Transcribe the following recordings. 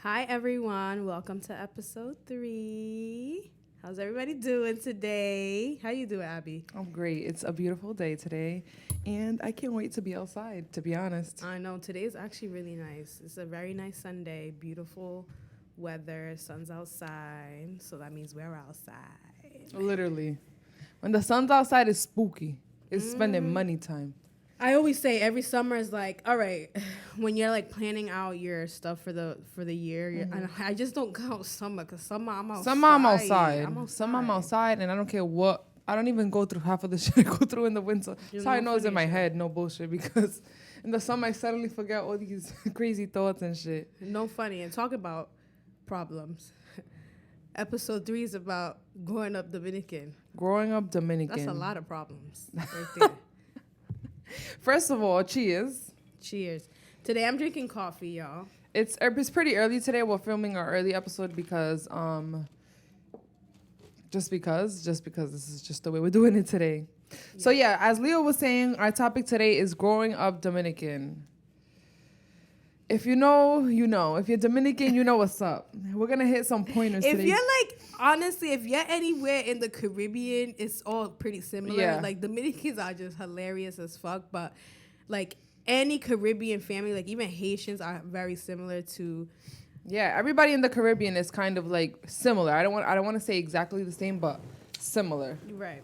Hi, everyone. Welcome to episode 3. How's everybody doing today? How you doing, Abby? I'm great. It's a beautiful day today, and I can't wait to be outside, to be honest. I know today is actually really nice. It's a very nice Sunday. Beautiful weather. Sun's outside, so that means we're outside. Literally. When the sun's outside, it's spooky. It's spending money time. I always say every summer is like, all right, when you're like planning out your stuff for the year. And I just don't count summer because summer I'm outside. Summer I'm outside, and I don't care what. I don't even go through half of the shit I go through in the winter. So I know it's in my head, no bullshit, because in the summer I suddenly forget all these crazy thoughts and shit. No funny. And talk about problems. Episode 3 is about growing up Dominican. Growing up Dominican. That's a lot of problems right there. First of all, cheers. Cheers. Today I'm drinking coffee, y'all. It's pretty early today. We're filming our early episode because just because this is just the way we're doing it today. Yeah. So yeah, as Leo was saying, our topic today is growing up Dominican. If you know, you know. If you're Dominican, you know what's up. We're gonna hit some pointers today. If you're like, honestly, if you're anywhere in the Caribbean, it's all pretty similar. Yeah. Like Dominicans are just hilarious as fuck, but like any Caribbean family, like even Haitians are very similar to. Yeah, everybody in the Caribbean is kind of like similar. I don't want to say exactly the same, but similar. Right.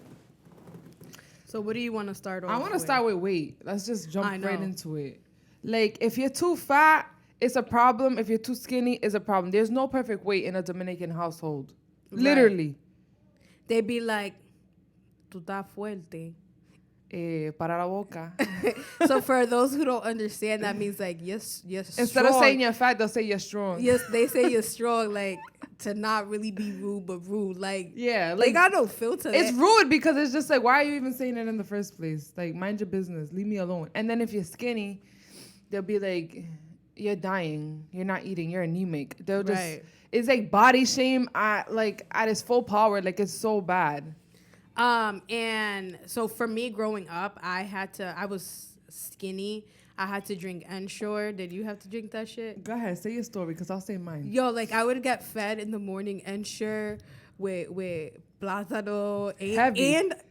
So what do you want to start off with? I want to start with weight. Let's just jump right into it. Like, if you're too fat, it's a problem. If you're too skinny, it's a problem. There's no perfect weight in a Dominican household. Right. Literally. They be like, tú estás fuerte. Para la boca. So for those who don't understand, that means like, yes, Instead strong. of saying you're fat, they'll say you're strong. Yes, they say you're strong, like, to not really be rude, but rude. Like, yeah, like, they got no filter. It's rude because it's just like, why are you even saying it in the first place? Like, mind your business. Leave me alone. And then if you're skinny, they'll be like, you're dying. You're not eating. You're anemic. They'll just, it's like body shame at its full power. Like, it's so bad. And so for me growing up, I was skinny. I had to drink Ensure. Did you have to drink that shit? Go ahead. Say your story because I'll say mine. Yo, like I would get fed in the morning Ensure with plátano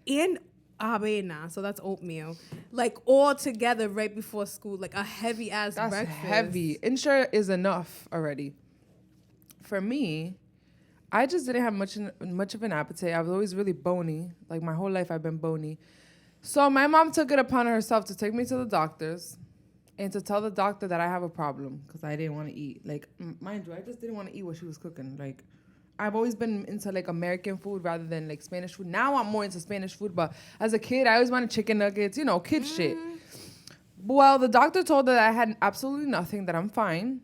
and avena, so that's oatmeal, like all together right before school, like a heavy ass breakfast. That's heavy. Ensure is enough already. For me, I just didn't have much of an appetite. I was always really bony. Like my whole life I've been bony. So my mom took it upon herself to take me to the doctors and to tell the doctor that I have a problem because I didn't want to eat. Like, mind you, I just didn't want to eat what she was cooking. Like, I've always been into like American food rather than like Spanish food. Now I'm more into Spanish food, but as a kid, I always wanted chicken nuggets, kid shit. Well, the doctor told her that I had absolutely nothing, that I'm fine.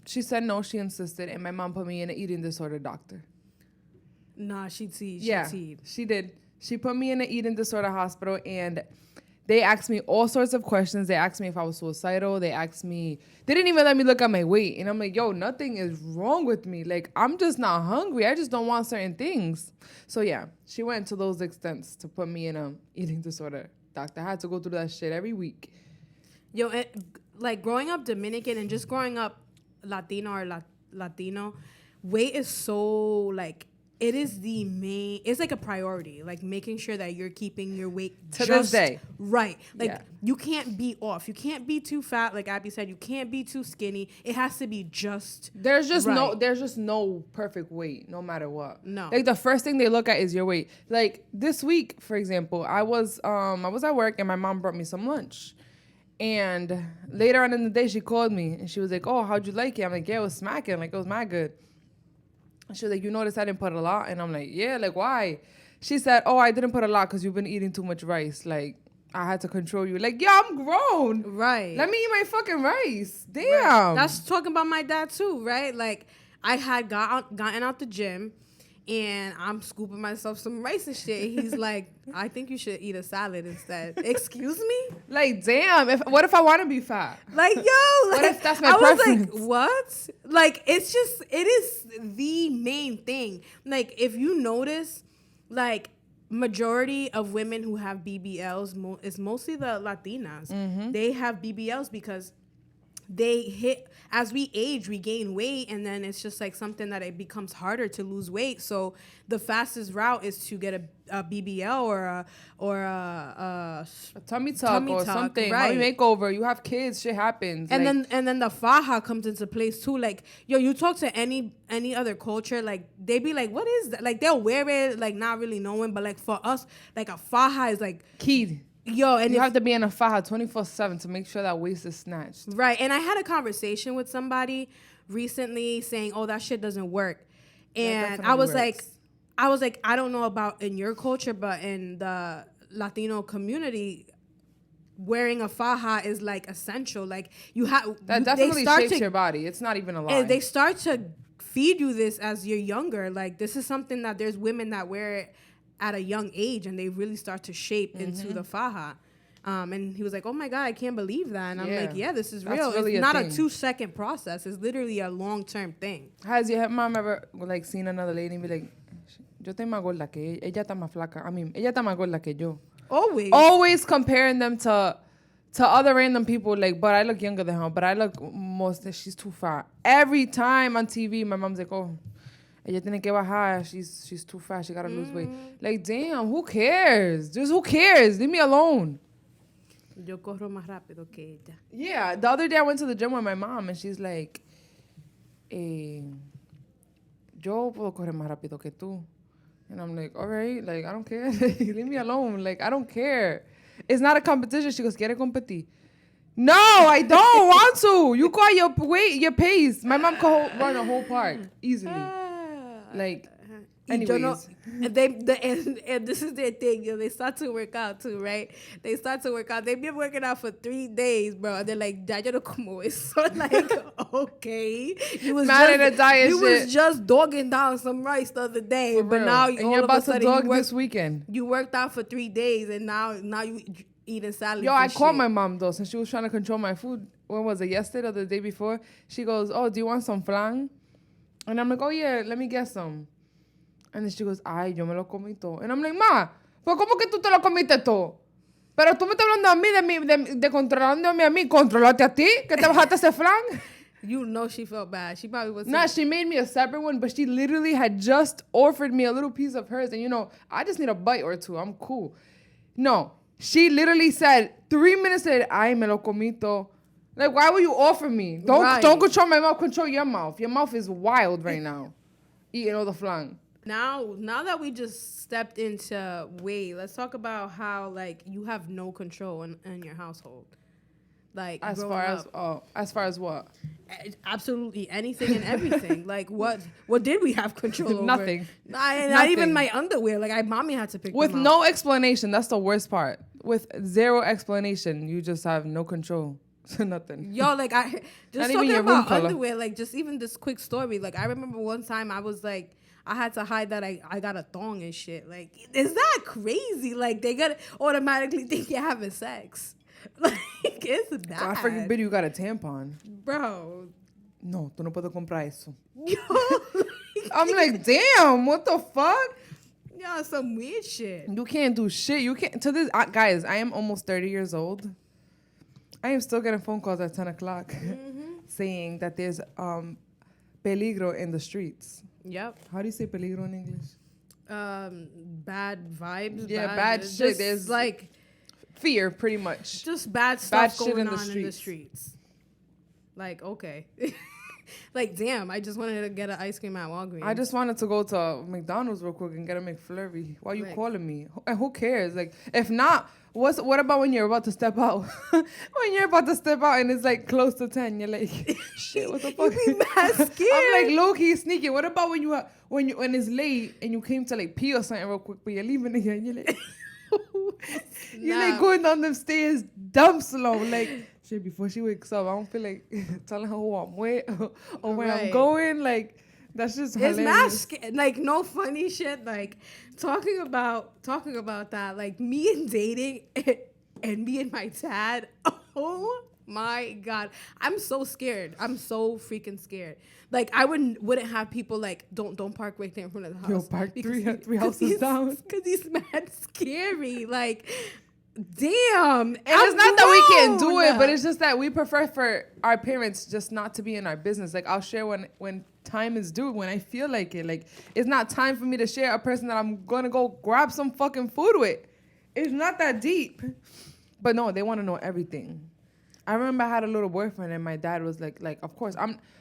She said no, she insisted, and my mom put me in an eating disorder doctor. Nah, she teed. She did. She put me in an eating disorder hospital, and they asked me all sorts of questions. They asked me if I was suicidal. They didn't even let me look at my weight. And I'm like, yo, nothing is wrong with me. Like, I'm just not hungry. I just don't want certain things. So, yeah, she went to those extents to put me in an eating disorder doctor. I had to go through that shit every week. Yo, like, growing up Dominican and just growing up Latino or Latino, weight is so, like, it is it's like a priority, like making sure that you're keeping your weight to this day. Right. Like you can't be off. You can't be too fat. Like Abby said, you can't be too skinny. It has to be just There's just no perfect weight, no matter what. No. Like the first thing they look at is your weight. Like this week, for example, I was at work and my mom brought me some lunch. And later on in the day, she called me and she was like, oh, how'd you like it? I'm like, yeah, it was smacking. Like, it was mad good. She was like, you notice I didn't put a lot? And I'm like, yeah, like, why? She said, oh, I didn't put a lot because you've been eating too much rice. Like, I had to control you. Like, yeah, I'm grown. Right. Let me eat my fucking rice. Damn. Right. That's talking about my dad, too, right? Like, I had gotten out the gym, and I'm scooping myself some rice and shit. He's like, I think you should eat a salad instead. Excuse me? Like, damn. What if I want to be fat? Like, yo. Like, what if that's my preference? Was like, what? Like, it is the main thing. Like, if you notice, like, majority of women who have BBLs is mostly the Latinas. Mm-hmm. They have BBLs because they hit as we age, we gain weight, and then it's just like something that it becomes harder to lose weight. So the fastest route is to get a BBL or a tummy tuck or something. right? Mommy makeover. You have kids, shit happens. And like, then the faja comes into place too. Like, yo, you talk to any other culture, like they be like, what is that? Like they'll wear it, like not really knowing, but like for us, like a faja is like key. Yo, and you have to be in a faja 24/7 to make sure that waist is snatched. Right. And I had a conversation with somebody recently saying, "Oh, that shit doesn't work." And I was like, I don't know about in your culture, but in the Latino community, wearing a faja is like essential. Like you have that definitely shapes your body. It's not even a lie. They start to feed you this as you're younger. Like this is something that there's women that wear it at a young age, and they really start to shape into the faja. And he was like, "Oh my God, I can't believe that." And I'm like, "Yeah, this is real. Really it's not thing. a 2-second process. It's literally a long-term thing." Has your mom ever like seen another lady and be like, "Yo estoy más gorda que ella está más flaca. I mean, ella está más gorda que yo." Always comparing them to other random people. Like, but I look younger than her. But I look she's too fat. Every time on TV, my mom's like, "Oh, ella tiene que bajar. She's too fat. She gotta lose weight." Like, damn, who cares? Just who cares? Leave me alone. Yo corro más rápido que ella. Yeah, the other day I went to the gym with my mom and she's like, yo puedo correr más rápido que tú. And I'm like, all right, like, I don't care. Leave me alone. Like, I don't care. It's not a competition. She goes, ¿quiere competir? No, I don't want to. You go at your weight, your pace. My mom could run a whole park easily. Like, anyways. And this is their thing, yo. They start to work out too, right? They start to work out. They've been working out for 3 days, bro. And they're like, "Ya yo no como eso." Like, okay, you was just dogging down some rice the other day, for but real. now and you're about to dog this weekend. You worked out for 3 days, and now you eating salad. Yo, I called my mom though, since she was trying to control my food. When was it? Yesterday or the day before? She goes, "Oh, do you want some flan?" And I'm like, "Oh yeah, let me get some." And then she goes, "Ay, yo me lo comí todo." And I'm like, "Ma, pues ¿cómo que tú te lo comiste todo? Pero tú me estás hablando a mí de controlándome a mí, controlarte a ti, que te bajaste ese flan." You know she felt bad. She probably was. Nah, she made me a separate one, but she literally had just offered me a little piece of hers. And you know, I just need a bite or two. I'm cool. No, she literally said 3 minutes later, "Ay, me lo comí todo." Like, why would you offer me? Don't control my mouth. Control your mouth. Your mouth is wild right now, eating all the flan. Now that we just stepped into weight, let's talk about how like you have no control in your household. Like as far as what? Absolutely anything and everything. Like what did we have control over? Nothing. Not even my underwear. Like mommy had to pick with them no out. explanation. That's the worst part. With zero explanation, you just have no control. Nothing. Yo, like I just not talking even about color. underwear. Like just even this quick story. Like I remember one time I was like, I had to hide that I got a thong and shit. Like, is that crazy? Like they gotta automatically think you're having sex. Like it's bad. God forbid you got a tampon. Bro. No, tú no puedes comprar eso. Yo, I'm like, damn, what the fuck? Yo, some weird shit. You can't do shit. You can't. To this, guys, I am almost 30 years old. I am still getting phone calls at 10 o'clock saying that there's peligro in the streets. Yep. How do you say peligro in English? Bad vibes. Yeah, bad shit. There's like fear, pretty much. Just bad stuff shit going on in the streets. Like, okay. Like, damn, I just wanted to get an ice cream at Walgreens. I just wanted to go to McDonald's real quick and get a McFlurry. Why are you calling me? And who cares? Like, if not, what about when you're about to step out? When you're about to step out and it's like close to 10, you're like, shit, what the fuck? You be mad scared. I'm like low-key sneaky. What about when it's late and you came to like pee or something real quick, but you're leaving again? You're like, you're like going down them stairs dumb slow. Like, shit, before she wakes up, I don't feel like telling her who I'm with or where I'm going. Like, that's just hilarious. It's not like no funny shit. Like talking about that. Like me and dating and me and my dad. Oh my God, I'm so scared. I'm so freaking scared. Like I wouldn't have people like don't park right there in front of the house. Yo, park three houses down. Because he's mad scary. Like damn. And it's not that we can't do it, but it's just that we prefer for our parents just not to be in our business. Like, I'll share when time is due, when I feel like it. Like, it's not time for me to share a person that I'm going to go grab some fucking food with. It's not that deep. But no, they want to know everything. I remember I had a little boyfriend and my dad was like, of course,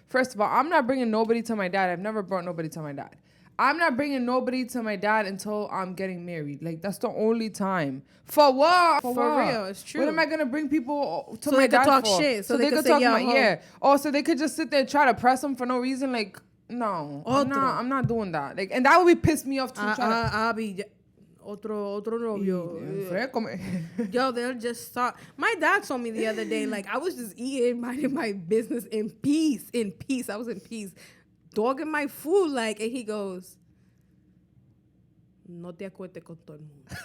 first of all, I'm not bringing nobody to my dad. I've never brought nobody to my dad. I'm not bringing nobody to my dad until I'm getting married. Like, that's the only time. For what? For real, it's true. What am I going to bring people to so my they dad could talk for? shit. So they could say, talk yeah, yeah. Oh, so they could just sit there and try to press him for no reason? Like, no. I'm not doing that. Like, and that would be piss me off too. I'll be... Otro novio. Yo, they'll just stop. My dad told me the other day, like, I was just eating, minding my business in peace. I was in peace. Dogging my food, like, and he goes, no te acuestes con todo el mundo.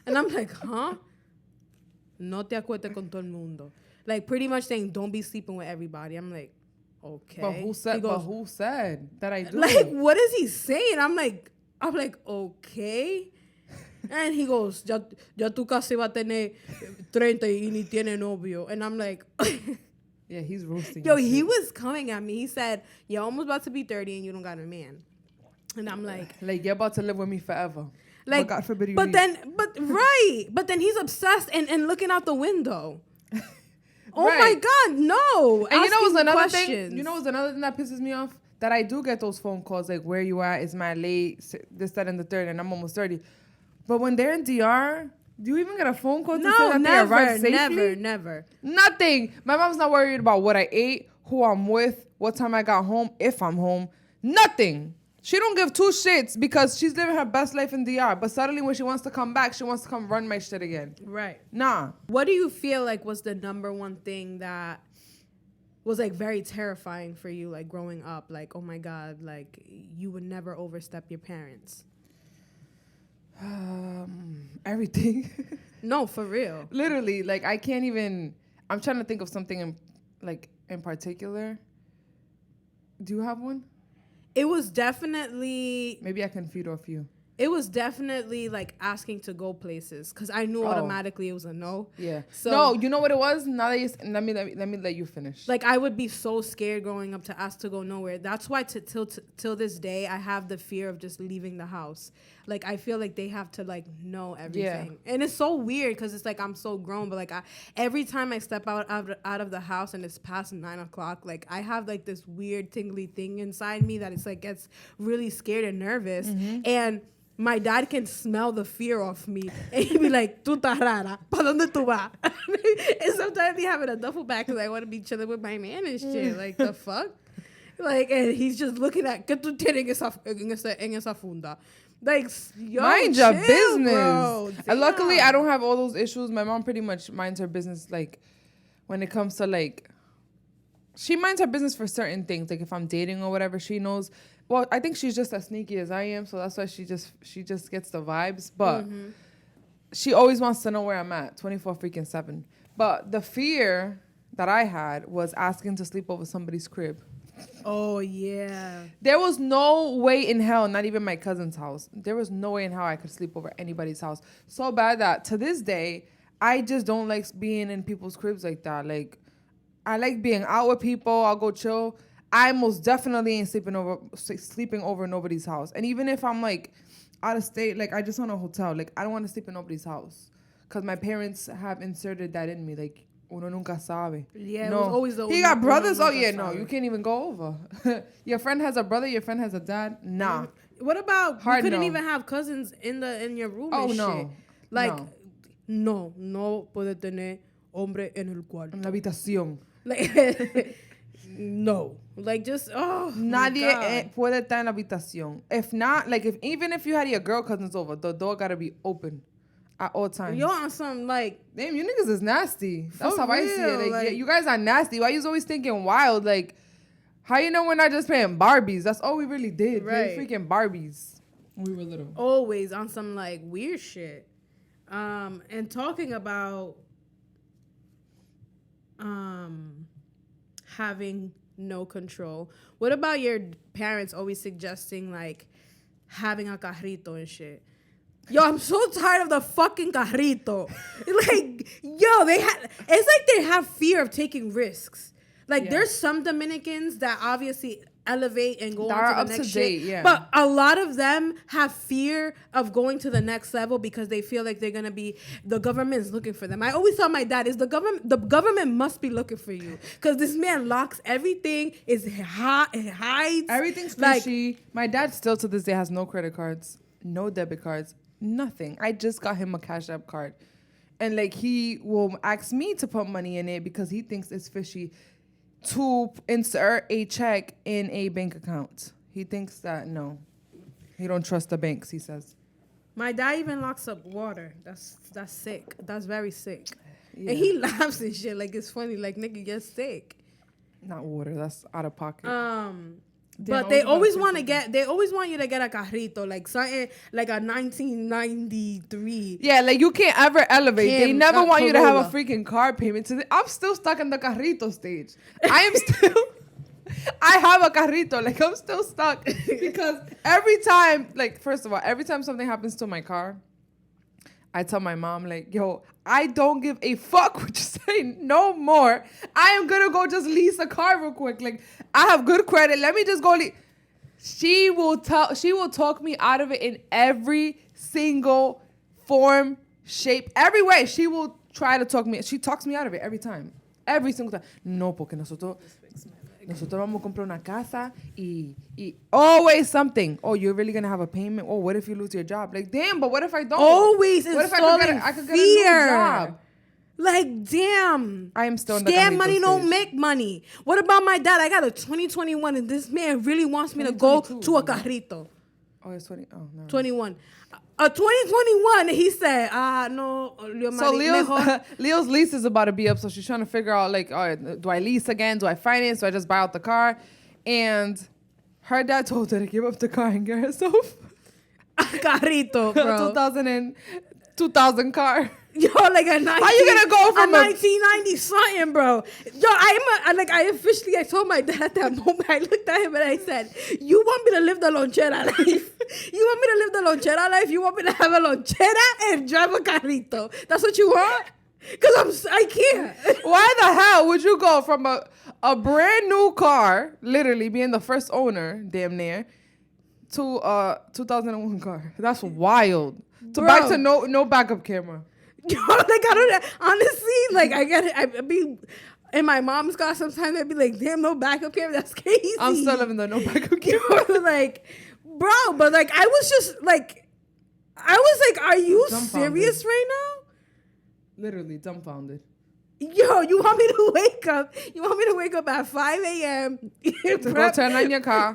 And I'm like, huh? No te acuestes con todo el mundo. Like, pretty much saying, don't be sleeping with everybody. I'm like, okay. But who said that I do? Like, what is he saying? I'm like, okay. And he goes, ya tu casi va a tener 30 y ni tiene novio. And I'm like... Yeah, he's roasting. Yo, he was coming at me. He said, you're almost about to be 30 and you don't got a man. And I'm like... Like, you're about to live with me forever. Like, but God forbid you but leave. But then he's obsessed and looking out the window. Oh right. my God, no. And you know what's another questions. thing? You know what's another thing that pisses me off? That I do get those phone calls, like, where you at? Is my late? This, that, and the third, and I'm almost 30. But when they're in DR, do you even get a phone call to say that they arrived safely? Never. Nothing. My mom's not worried about what I ate, who I'm with, what time I got home, if I'm home. Nothing. She don't give two shits because she's living her best life in DR. But suddenly when she wants to come back, she wants to come run my shit again. Right. Nah. What do you feel like was the number one thing that was, like, very terrifying for you, like, growing up? Like, oh my God, like, you would never overstep your parents. Everything. No, for real. Literally, like, I can't even... I'm trying to think of something in particular. Do you have one? It was definitely... Maybe I can feed off you. It was definitely, like, asking to go places because I knew automatically it was a no. Yeah. So, no, you know what it was? Now that let me let you finish. Like, I would be so scared growing up to ask to go nowhere. That's why till this day I have the fear of just leaving the house. Like, I feel like they have to, like, know everything. Yeah. And it's so weird because it's like I'm so grown, but, like, every time I step out of the house and it's past 9 o'clock, like, I have, like, this weird tingly thing inside me that it's like gets really scared and nervous. Mm-hmm. And my dad can smell the fear off me. And he'd be like, tú estás rara. ¿Pa dónde tú vas? And sometimes he have it a duffel bag because I want to be chilling with my man and shit. Like, the fuck? Like, and he's just looking at, ¿qué tú tienes en esa funda? Like, yo, mind your business. Bro. And luckily, I don't have all those issues. My mom pretty much minds her business, like, when it comes to, like, she minds her business for certain things. Like, if I'm dating or whatever, she knows. Well, I think she's just as sneaky as I am, so that's why she just gets the vibes. But she always wants to know where I'm at, 24/7. But the fear that I had was asking to sleep over somebody's crib. Oh, yeah. There was no way in hell, not even my cousin's house. There was no way in hell I could sleep over anybody's house. So bad that to this day, I just don't like being in people's cribs like that. Like, I like being out with people. I'll go chill. I most definitely ain't sleeping over nobody's house. And even if I'm, like, out of state, like, I just want a hotel. Like, I don't want to sleep in nobody's house. Because my parents have inserted that in me. Like, uno nunca sabe. Yeah, no. It was always the He got brothers? Oh, yeah, no. You can't even go over. Your friend has a brother? Your friend has a dad? Nah. What about, Hard you couldn't no. even have cousins in your room and shit? No. Like, no puede tener hombre en el cuarto. En la habitación. Like, no. Like, just, oh, nadie puede estar en la habitación. If not, like, even if you had your girl cousins over, the door gotta be open at all times. You're on some, like... Damn, you niggas is nasty. That's how I see it. Like, yeah, you guys are nasty. Why you always thinking wild? Like, how you know we're not just playing Barbies? That's all we really did. Right. Play freaking Barbies when we were little. Always on some, like, weird shit. And talking about having no control. What about your parents always suggesting, like, having a carrito and shit? Yo, I'm so tired of the fucking carrito. Like, yo, it's like they have fear of taking risks. Like, there's some Dominicans that obviously elevate and go on to the next shit. Yeah. But a lot of them have fear of going to the next level because they feel like they're gonna be, the government is looking for them. I always tell my dad, the government must be looking for you because this man locks everything, it hides. Everything's fishy. Like, my dad still to this day has no credit cards, no debit cards, nothing. I just got him a Cash App card. And like he will ask me to put money in it because he thinks it's fishy to insert a check in a bank account. He thinks that no, he don't trust the banks. He says. My dad even locks up water. That's sick. That's very sick. Yeah. And he laughs and shit like it's funny. Like nigga, you're sick. Not water. That's out of pocket. But they always want you to get a carrito, like something like a 1993. Yeah, like you can't ever elevate. They never want you to have a freaking car payment. I'm still stuck in the carrito stage. I have a carrito. Like I'm still stuck because every time, like first of all, every time something happens to my car, I tell my mom, like, yo, I don't give a fuck what you say no more. I am going to go just lease a car real quick. Like, I have good credit. Let me just go She will talk me out of it in every single form, shape, every way. She will try to talk me. She talks me out of it every time. Every single time. No, porque nosotros vamos a comprar una casa y always something. Oh, you're really going to have a payment? Oh, what if you lose your job? Like, damn, but what if I don't? Always what if I could get a new job? Like, damn. I am still in the Scam money stage. don't make money. What about my dad? I got a 2021 and this man really wants me to go to a carrito. Oh, it's 20. Oh, no. 21. A 2021, he said, no. So Leo's lease is about to be up, so she's trying to figure out, like, do I lease again? Do I finance? Do I just buy out the car? And her dad told her to give up the car and get herself a carrito, bro. 2000 car. Yo, like a 19, how you gonna go from a 1990 something, bro? Yo, I told my dad at that moment, I looked at him and I said, you want me to live the lonchera life? You want me to live the lonchera life? You want me to have a lonchera and drive a carrito? That's what you want? Because I can't. Why the hell would you go from a brand new car, literally being the first owner, damn near, to a 2001 car? That's wild. Back to no backup camera. Yo, like I don't honestly, like I get it. I be in my mom's car sometimes. I'd be like, damn, no backup camera. That's crazy. I'm still living the no backup camera. Like, bro, but like I was like, are you serious right now? Literally dumbfounded. Yo, you want me to wake up? You want me to wake up at 5 a.m. to go turn on your car?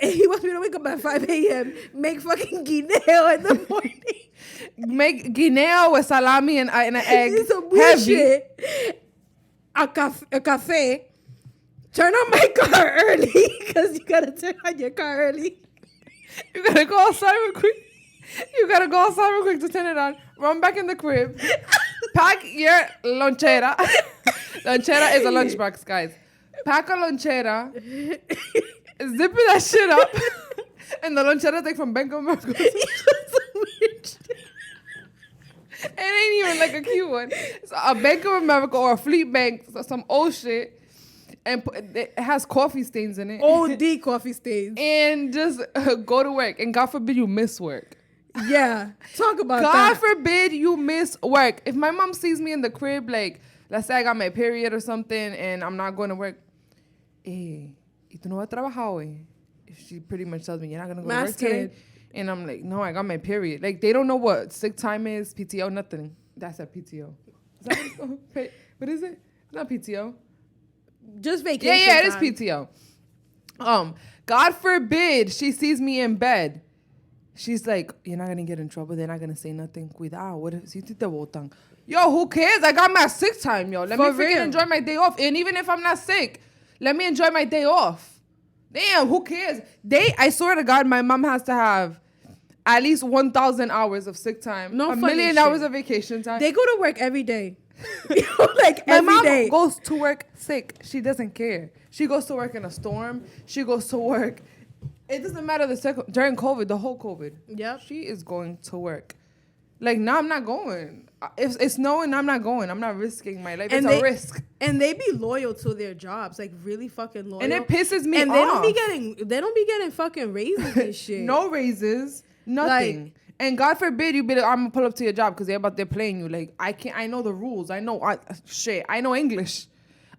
He wants me to wake up at 5 a.m. Make fucking guineo in the morning. Make guineo with salami and an egg. It's some weird shit. A cafe. Turn on my car early because you gotta turn on your car early. You gotta go outside real quick. To turn it on. Run back in the crib. Pack your lonchera. Lonchera is a lunchbox, guys. Pack a lonchera. Zip that shit up. And the lonchera take from Bank of America. It ain't even like a cute one. It's a Bank of America or a Fleet Bank, some old shit. And it has coffee stains in it. OD coffee stains. And just go to work. And God forbid you miss work. Yeah, talk about God that. God forbid you miss work. If my mom sees me in the crib, like, let's say I got my period or something and I'm not going to work. ¿Y tú no vas a trabajar hoy? If she pretty much tells me, you're not going to go to work today? And I'm like, no, I got my period. Like, they don't know what sick time is, PTO, nothing. That's a PTO. Is that what it's called? What is it? It's not PTO. Just vacation Yeah, time. It is PTO. God forbid she sees me in bed. She's like, you're not going to get in trouble. They're not going to say nothing. Cuidado. What if you te votan? Yo, who cares? I got my sick time, yo. Let me freaking enjoy my day off. And even if I'm not sick, let me enjoy my day off. Damn, who cares? I swear to God, my mom has to have at least 1,000 hours of sick time. No, 1,000,000 hours of vacation time. They go to work every day. Like every my mom day. goes to work sick. She doesn't care. She goes to work in a storm. She goes to work. It doesn't matter during COVID, the whole COVID. Yep. She is going to work. Like, no, I'm not going. If it's snowing, I'm not going. I'm not risking my life. And It's a risk. And they be loyal to their jobs, like really fucking loyal. And it pisses me and off. They don't be getting fucking raises and shit. No raises, nothing. Like, and God forbid you be like, I'm gonna pull up to your job because they're playing you. Like, I know the rules. I know English.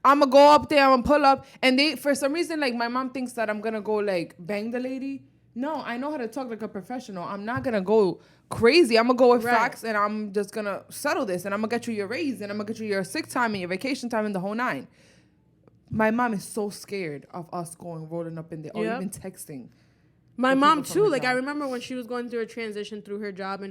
I'm gonna go up there, I'm gonna pull up. And they, for some reason, like, my mom thinks that I'm gonna go, like, bang the lady. No, I know how to talk like a professional. I'm not gonna go crazy. I'm gonna go with facts, and I'm just gonna settle this, and I'm gonna get you your raise, and I'm gonna get you your sick time and your vacation time and the whole nine. My mom is so scared of us rolling up in there, or even texting. My mom too. Like, I remember when she was going through a transition through her job,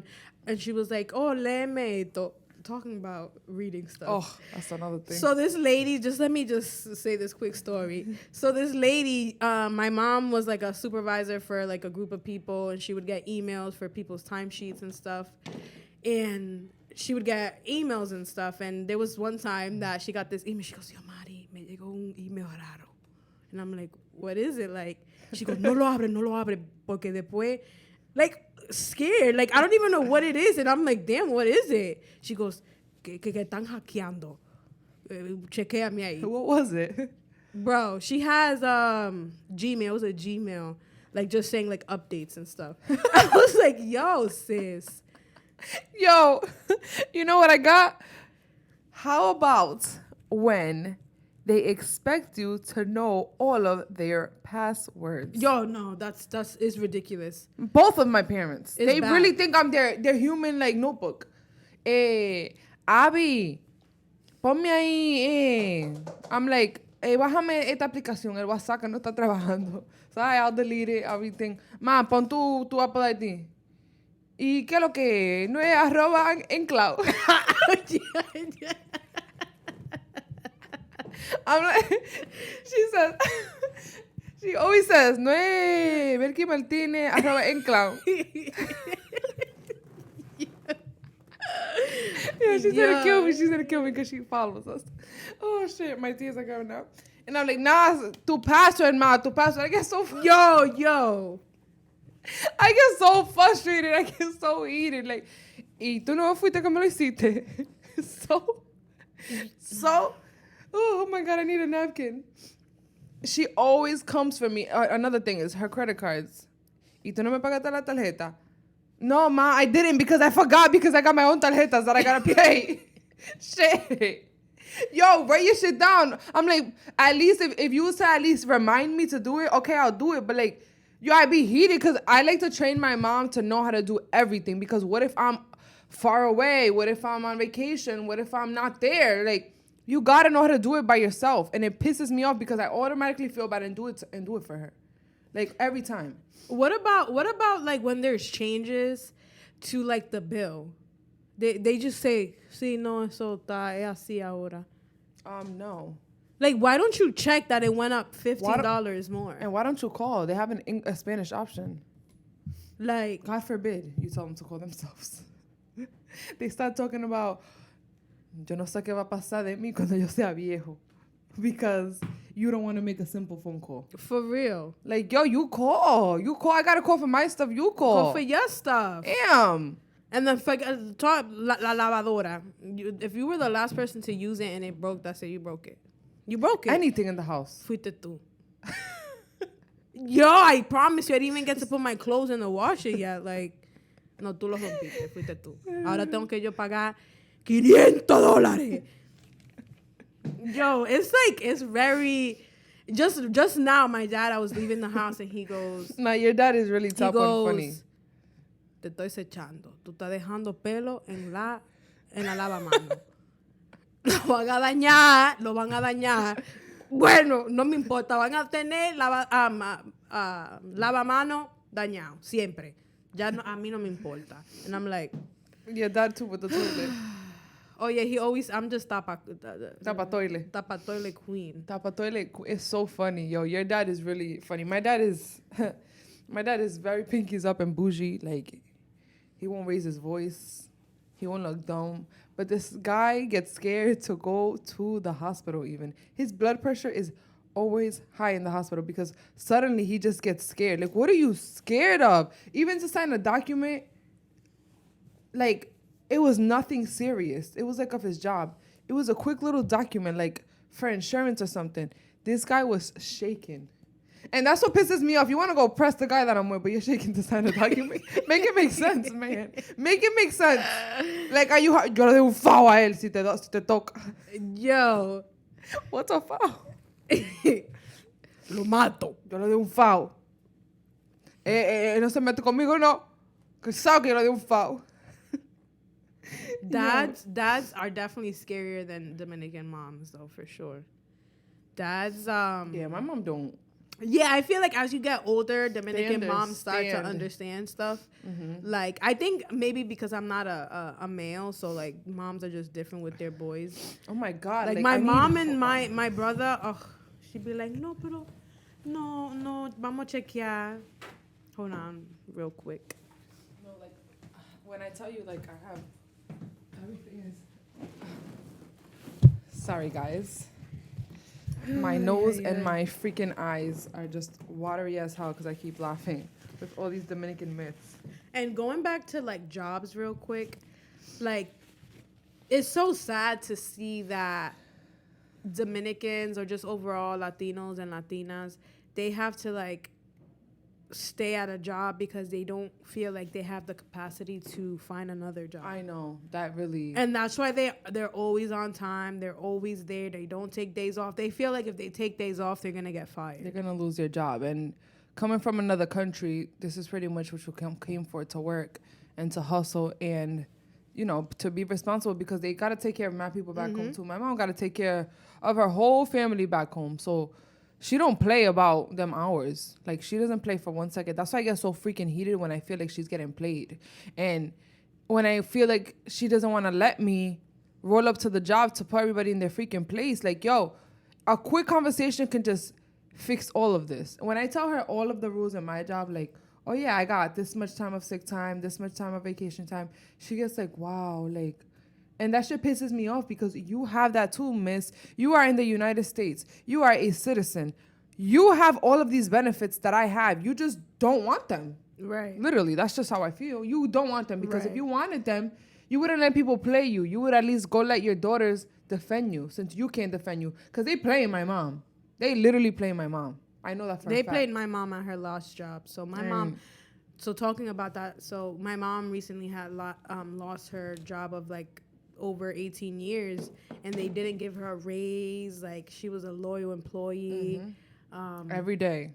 and she was like, "Oh, léeme," talking about reading stuff. Oh, that's another thing. So this lady, let me say this quick story. So this lady, my mom was like a supervisor for like a group of people, and she would get emails for people's timesheets and stuff. And she would get emails and stuff. And there was one time that she got this email. She goes, "Yo, Mari, me llegó un email raro." And I'm like, "What is it?" Like, she goes, no lo abre, porque después, like, scared. Like, I don't even know what it is. And I'm like, damn, what is it? She goes, que están hackeando. Chequéame ahí. What was it? Bro, she has Gmail. It was a Gmail. Like, just saying, like, updates and stuff. I was like, yo, sis. Yo, you know what I got? How about when they expect you to know all of their passwords? Yo, no, that's is ridiculous. Both of my parents. It's they bad. really think I'm their human, like, notebook. Abby, ponme ahí. I'm like, bájame esta aplicación, el WhatsApp que no está trabajando. So I'll delete it, everything. Ma, pon tu Apple ID. ¿Y qué es lo que? No es @ en cloud. I'm like, she always says, no es Belki Martínez @ en cloud. Yeah, she's gonna kill me. She's gonna kill me because she follows us. Oh shit, my tears are coming out. And I'm like, nah, tu password, ma, tu password. I get so Yo. I get so frustrated. I get so heated. Like, y tú no fuiste que me lo hiciste. So, oh my God, I need a napkin. She always comes for me. Another thing is her credit cards. Y tú no me pagaste la tarjeta. No, ma, I didn't because I forgot because I got my own tarjetas that I gotta pay. Shit. Yo, write your shit down. I'm like, at least if you say at least remind me to do it, okay, I'll do it. But like, yo, I be heated because I like to train my mom to know how to do everything. Because what if I'm far away? What if I'm on vacation? What if I'm not there? Like, you gotta know how to do it by yourself. And it pisses me off because I automatically feel bad and do it for her. Like, every time. What about like when there's changes to like the bill? They just say, sí, no, eso es así ahora. No. Like, why don't you check that it went up $15 more? And why don't you call? They have a Spanish option. Like, God forbid you tell them to call themselves. They start talking about, yo no sé qué va a pasar de mí cuando yo sea viejo. Because you don't want to make a simple phone call. For real. Like, yo, you call. I got to call for my stuff. You call. Call for your stuff. Damn. And then la lavadora. If you were the last person to use it and it broke, that's it. You broke it. You broke it. Anything in the house. Fuiste tú. Yo, I promise you, I didn't even get to put my clothes in the washer yet. Like, no, tú los rompiste. Fuiste tú. Ahora tengo que yo pagar $500. Yo, it's very... Just now, my dad, I was leaving the house and he goes... Nah, your dad is really top one funny. Te estoy acechando. Tú estás dejando pelo en la lavamanos. Lo van a dañar. Bueno, no me importa. Van a tener lavamanos dañado. Siempre. Ya no, a mí no me importa. And I'm like... Your dad too with the toilet. Oh, yeah, he always... I'm just Tapa toilet. Tapa toilet queen. Tapa toilet is so funny. Yo, your dad is really funny. My dad is very pinkies up and bougie. Like, he won't raise his voice. He won't look dumb. But this guy gets scared to go to the hospital even. His blood pressure is always high in the hospital because suddenly he just gets scared. Like, what are you scared of? Even to sign a document, like, it was nothing serious. It was like of his job. It was a quick little document, like for insurance or something. This guy was shaking. And that's what pisses me off. You want to go press the guy that I'm with, but you're shaking to sign a document. Make it make sense, man. Make it make sense. Like, are you... Yo le doy un FAO a él si te toca. Yo. What's a FAO? Lo mato. Yo le doy un FAO. No se mete conmigo, no. Que sabe que yo le doy un FAO. Dads are definitely scarier than Dominican moms, though, for sure. Dads, Yeah, my mom don't. Yeah, I feel like as you get older, Dominican moms start to understand stuff. Mm-hmm. Like, I think maybe because I'm not a male, so like moms are just different with their boys. Oh my God! Like my mom and my brother, she'd be like, no, vamos a chequear. Hold on, real quick. No, like when I tell you, like I have everything is. Sorry, guys. My nose and my freaking eyes are just watery as hell because I keep laughing with all these Dominican myths. And going back to like jobs real quick, like it's so sad to see that Dominicans or just overall Latinos and Latinas, they have to like stay at a job because they don't feel like they have the capacity to find another job. I know, that really... And that's why they're always on time. They're always there. They don't take days off. They feel like if they take days off, they're going to get fired. They're going to lose their job. And coming from another country, this is pretty much what you came for, to work and to hustle and, you know, to be responsible because they got to take care of my people back home too. My mom got to take care of her whole family back home. So she don't play about them hours. Like, she doesn't play for 1 second. That's why I get so freaking heated when I feel like she's getting played. And when I feel like she doesn't want to let me roll up to the job to put everybody in their freaking place. Like, yo, a quick conversation can just fix all of this. When I tell her all of the rules in my job, like, oh, yeah, I got this much time of sick time, this much time of vacation time, she gets like, wow, like... And that shit pisses me off because you have that too, miss. You are in the United States. You are a citizen. You have all of these benefits that I have. You just don't want them. Right. Literally, that's just how I feel. You don't want them because if you wanted them, you wouldn't let people play you. You would at least go let your daughters defend you since you can't defend you. Because they play my mom. They literally play my mom. I know that for a fact. They played my mom at her last job. So my mom... So talking about that, so my mom recently had lost her job of like over 18 years and they didn't give her a raise. Like, she was a loyal employee. Every day.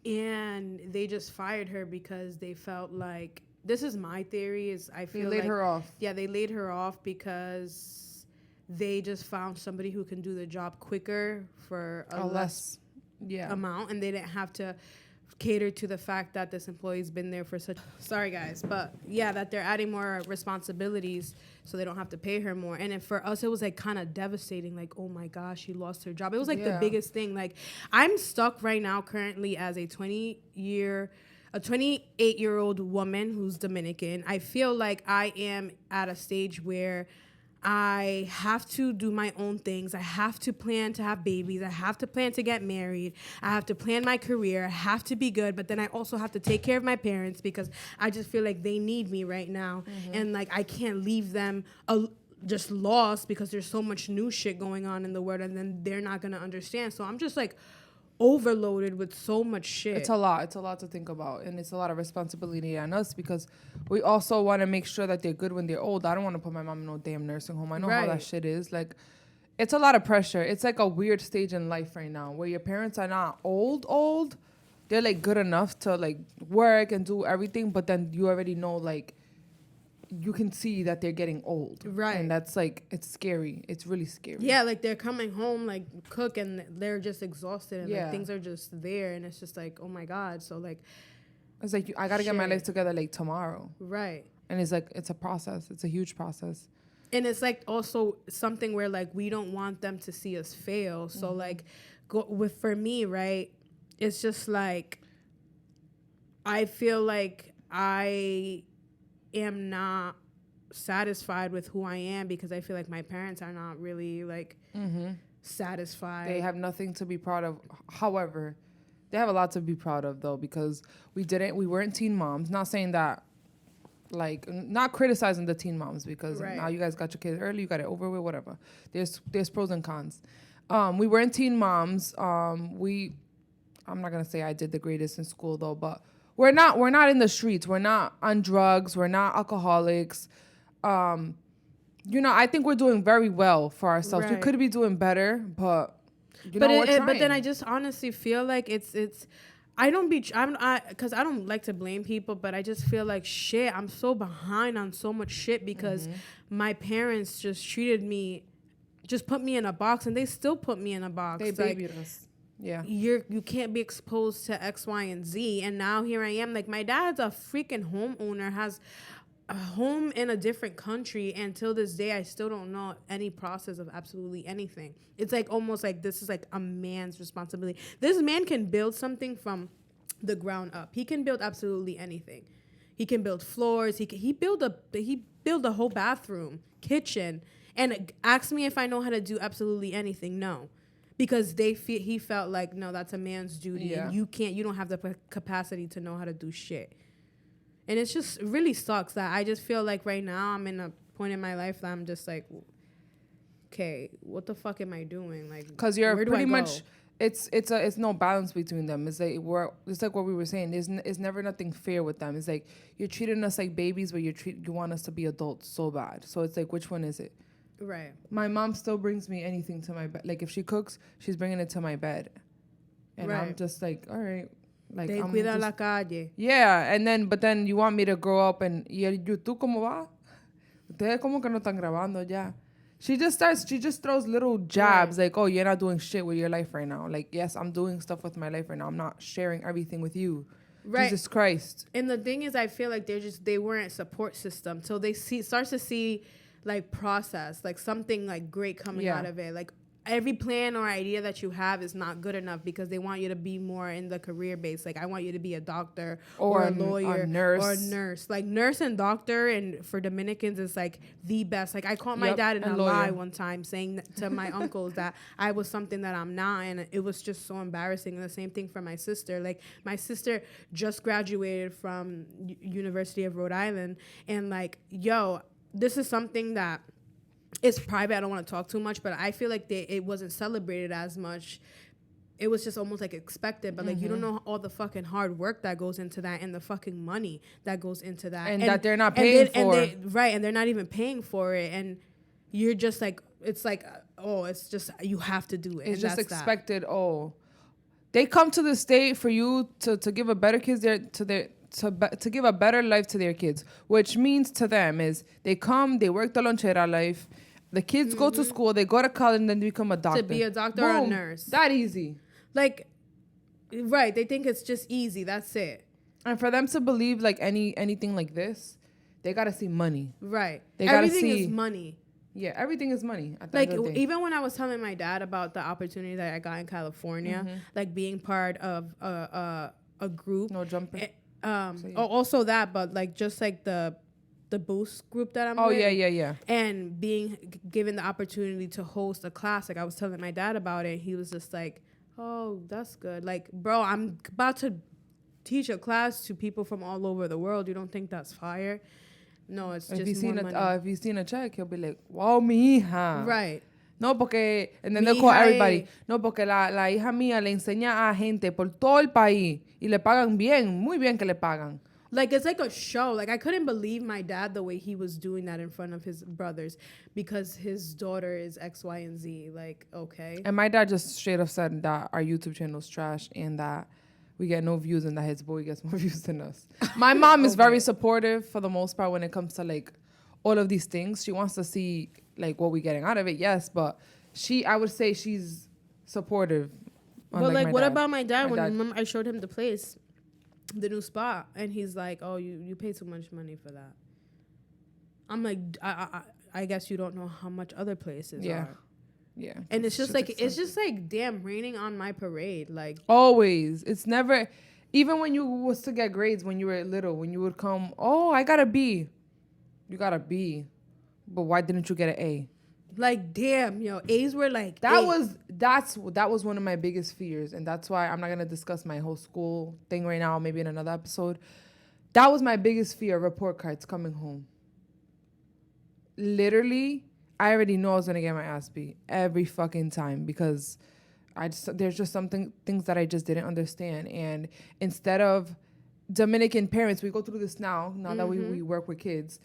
And they just fired her because they felt like, this is my theory, is I feel they laid her off. Yeah, they laid her off because they just found somebody who can do the job quicker for a less amount, and they didn't have to cater to the fact that this employee's been there for such... Sorry, guys. But, yeah, that they're adding more responsibilities so they don't have to pay her more. And for us, it was, like, kind of devastating. Like, oh, my gosh, she lost her job. It was, like, the biggest thing. Like, I'm stuck right now currently as a 28-year-old woman who's Dominican. I feel like I am at a stage where I have to do my own things. I have to plan to have babies. I have to plan to get married. I have to plan my career. I have to be good. But then I also have to take care of my parents because I just feel like they need me right now. And, like, I can't leave them just lost because there's so much new shit going on in the world. And then they're not going to understand. So I'm just, like, overloaded with so much shit. It's a lot to think about, and it's a lot of responsibility on us because we also want to make sure that they're good when they're old. I don't want to put my mom in no damn nursing home. I know how that shit is. Like, it's a lot of pressure. It's like a weird stage in life right now where your parents are not old. They're like good enough to like work and do everything, but then you already know, like, you can see that they're getting old. Right. And that's like, it's scary. It's really scary. Yeah, like they're coming home, like cook, and they're just exhausted and like things are just there. And it's just like, oh my God. So like, it's like, I got to get my life together like tomorrow. Right. And it's like, it's a process. It's a huge process. And it's like also something where like, we don't want them to see us fail. So like for me, right, it's just like, I feel like I am not satisfied with who I am because I feel like my parents are not really like satisfied. They have nothing to be proud of. However, they have a lot to be proud of though, because we weren't teen moms. Not saying that like not criticizing the teen moms because now you guys got your kids early, you got it over with, whatever. There's pros and cons. We weren't teen moms. I'm not gonna say I did the greatest in school though, but we're not in the streets. We're not on drugs. We're not alcoholics. I think we're doing very well for ourselves. We could be doing better, but we're trying. But then I just honestly feel like it's. Because I don't like to blame people, but I just feel like shit. I'm so behind on so much shit because my parents just put me in a box, and they still put me in a box. They babied us. Yeah. You can't be exposed to X, Y, and Z. And now here I am. Like, my dad's a freaking homeowner, has a home in a different country, and till this day I still don't know any process of absolutely anything. It's like almost like this is like a man's responsibility. This man can build something from the ground up. He can build absolutely anything. He can build floors. He built a whole bathroom, kitchen, and asked me if I know how to do absolutely anything. No. Because he felt like, no, that's a man's duty, and you don't have the capacity to know how to do shit. And it's just, it really sucks that I just feel like right now I'm in a point in my life that I'm just like, okay, what the fuck am I doing? Like, because you're pretty much, it's no balance between them. It's like it's like what we were saying. It's never nothing fair with them. It's like you're treating us like babies, but you want us to be adults so bad. So it's like, which one is it? Right. My mom still brings me anything to my bed. Like, if she cooks, she's bringing it to my bed, and I'm just like, all right. Like, Te cuida la calle. Yeah, but then you want me to grow up and ¿tú cómo va? Ustedes como que no están grabando ya. She just throws little jabs like, oh, you're not doing shit with your life right now. Like, yes, I'm doing stuff with my life right now. I'm not sharing everything with you. Right. Jesus Christ. And the thing is, I feel like they weren't a support system. So they starts to see like process, like something like great coming out of it. Like, every plan or idea that you have is not good enough because they want you to be more in the career base. Like, I want you to be a doctor or a lawyer or a nurse. Like, nurse and doctor, and for Dominicans, is like the best. Like, I caught my dad in a lie one time saying to my uncles that I was something that I'm not, and it was just so embarrassing. And the same thing for my sister. Like, my sister just graduated from University of Rhode Island, and like, this is something that it's private. I don't want to talk too much, but I feel like it wasn't celebrated as much. It was just almost like expected, but like, you don't know all the fucking hard work that goes into that and the fucking money that goes into that. And that they're not paying for. And they're not even paying for it. And you're just like, it's like, it's just, you have to do it. It's just expected. They come to the state for you to give a better to give a better life to their kids, which means to them is they come, they work the lonchera life. The kids go to school, they go to college, and then they become a doctor. To be a doctor or a nurse. That easy. Like, right, they think it's just easy. That's it. And for them to believe like anything like this, they gotta see money. Right. Everything is money. Yeah, everything is money. Like, even when I was telling my dad about the opportunity that I got in California, like being part of a group. No jumper. Also that, but like just like the boost group that I'm with. Yeah. And being given the opportunity to host a class, like I was telling my dad about it, he was just like, oh, that's good. Like, bro, I'm about to teach a class to people from all over the world. You don't think that's fire? No, it's just more money. If he's seen a check, he'll be like, wow, mi hija. Right. No, porque, and then they'll call everybody. No, porque la hija mía le enseña a gente por todo el país y le pagan bien, muy bien que le pagan. Like, it's like a show. Like, I couldn't believe my dad the way he was doing that in front of his brothers because his daughter is X, Y, and Z. Like, okay. And my dad just straight up said that our YouTube channel is trash and that we get no views and that his boy gets more views than us. My mom is very supportive for the most part when it comes to, like, all of these things. She wants to see, like, what we're getting out of it, yes, but I would say she's supportive. But, like, what about my dad? When I showed him the place, the new spot, and he's like, oh, you pay too much money for that. I'm like, I guess you don't know how much other places are. Yeah. And it's just like, damn, raining on my parade. Like, always. It's never, even when you was to get grades when you were little, when you would come, oh, I got a B. You got a B. But why didn't you get an A? Like, damn, A's were like that was one of my biggest fears, and that's why I'm not gonna discuss my whole school thing right now, maybe in another episode. That was my biggest fear, report cards coming home. Literally, I already know I was going to get my ass beat every fucking time because there's just things that I just didn't understand. And instead of Dominican parents, we go through this now that we work with kids.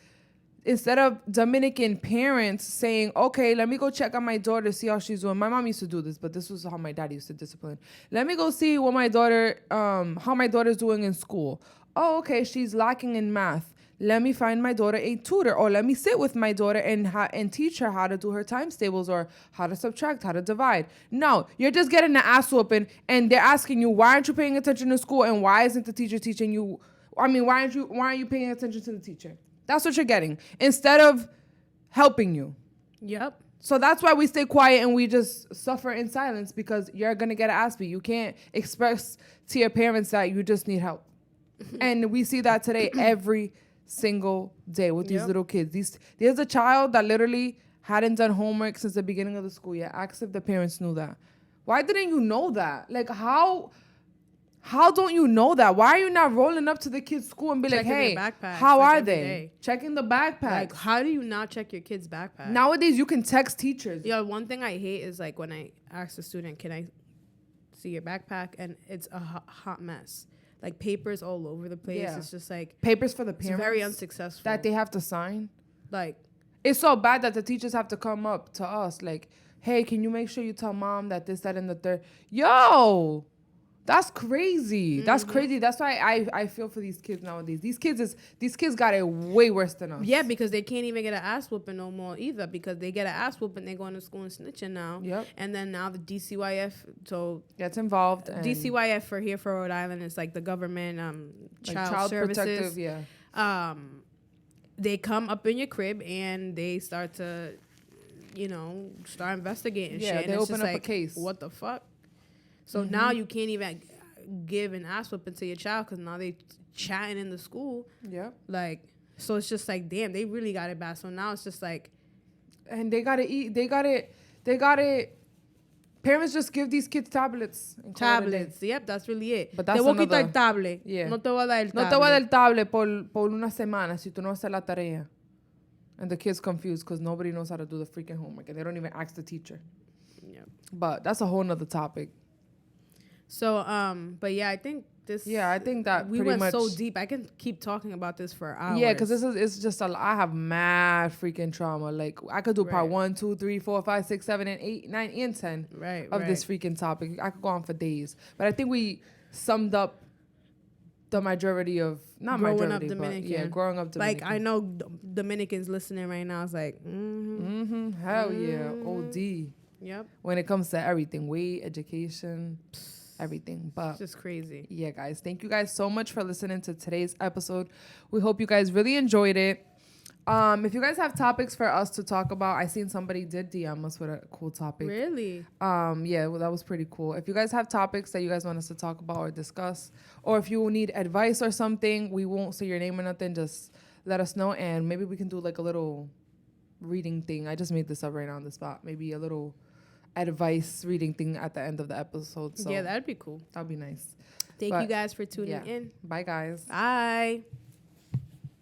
Instead of Dominican parents saying, okay, let me go check on my daughter, see how she's doing. My mom used to do this, but this was how my dad used to discipline. Let me go see what my daughter, how my daughter's doing in school. Oh, okay, she's lacking in math. Let me find my daughter a tutor, or let me sit with my daughter and teach her how to do her times tables or how to subtract, how to divide. No, you're just getting the ass whooping, and they're asking you, why aren't you paying attention to school, and why isn't the teacher teaching you? I mean, why aren't you paying attention to the teacher? That's what you're getting instead of helping you. Yep. So that's why we stay quiet and we just suffer in silence, because you're going to get an ass beat. You can't express to your parents that you just need help. And we see that today every single day with these little kids. There's a child that literally hadn't done homework since the beginning of the school year. Ask if the parents knew that. Why didn't you know that? Like, how don't you know that? Why are you not rolling up to the kids' school and be like, hey, how are they? Checking the backpack. Like, how do you not check your kid's backpack? Nowadays, you can text teachers. Yeah, one thing I hate is like when I ask a student, can I see your backpack? And it's a hot mess. Like papers all over the place. Yeah. It's just like papers for the parents. It's very unsuccessful. That they have to sign. Like, it's so bad that the teachers have to come up to us like, hey, can you make sure you tell mom that this, that, and the third? Yo, that's crazy. Mm-hmm. That's crazy. That's why I feel for these kids nowadays. These kids got it way worse than us. Yeah, because they can't even get an ass whooping no more either, because they get an ass whooping, they're going to school and snitching now. Yep. And then now the DCYF gets involved. DCYF for here for Rhode Island is like the government child services. Protective, yeah. They come up in your crib and they start to, start investigating shit. Yeah, they and open up a case. What the fuck? So now you can't even give an ass whipping to your child because now they chatting in the school. Yeah. Like, so it's just like, damn, they really got it bad. So now it's just like. And they got to eat. They got it. Parents just give these kids tablets. Tablets. Yep, that's really it. But that's te voy a quitar el tablet. Yeah. No te voy a dar el tablet. No te voy a dar el tablet por una semana si tú no haces la tarea. And the kid's confused because nobody knows how to do the freaking homework. And they don't even ask the teacher. Yep. But that's a whole nother topic. So, but yeah, I think this. Yeah, I think that we went so deep. I can keep talking about this for hours. Yeah, because it's just I have mad freaking trauma. Like I could do part 1, 2, 3, 4, 5, 6, 7, and 8, 9, and 10 of this freaking topic. I could go on for days, but I think we summed up the majority of growing up Dominican. Like I know Dominicans listening right now is like, hell yeah, OD. Yep. When it comes to everything, weight, education. Everything, but it's just crazy. Yeah, guys, thank you guys so much for listening to today's episode. We hope you guys really enjoyed it. If you guys have topics for us to talk about, I seen somebody did DM us with a cool topic. Really? Yeah, well, that was pretty cool. If you guys have topics that you guys want us to talk about or discuss, or if you need advice or something, we won't say your name or nothing. Just let us know, and maybe we can do like a little reading thing. I just made this up right now on the spot. Maybe a little advice reading thing at the end of the episode. So yeah, that'd be cool. That'd be nice. Thank you guys for tuning in. Bye, guys. Bye.